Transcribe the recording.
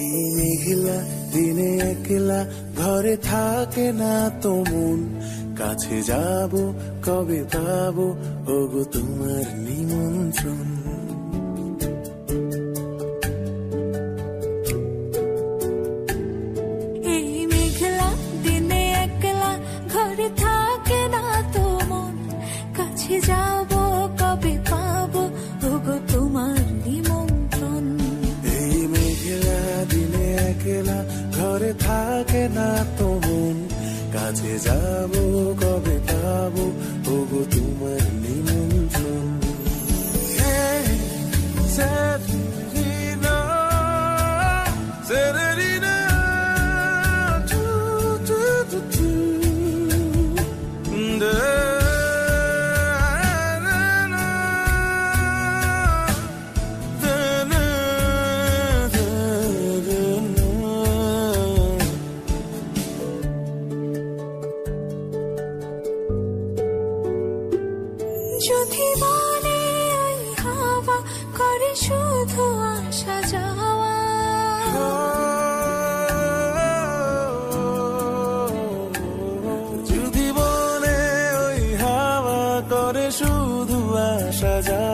এই মেঘলা দিনে একলা ঘরে থাকে না তো মন, কাছে যাব কবে পাবো ওগো তোমার নিমন্ত্রণ। এই মেঘলা দিনে একলা ঘরে থাকে না তো মন, কাছে যাব কবে পাবো ওগো তোমার নিমন্ত্রণ। এই মেঘলা দিনে একলা ঘরে থাকে না তো মন, কাছে যাব কবে পাবো ওগো তোমার নিমন্ত্রণ। Severina, Severina, tu, tu, tu, tu. Da, na, na, da, na, da, da, na. যদি বলে ওই হাওয়া করে শুধু আসা যাওয়া, যদি বলে ওই হাওয়া করে শুধু আসা যাওয়া,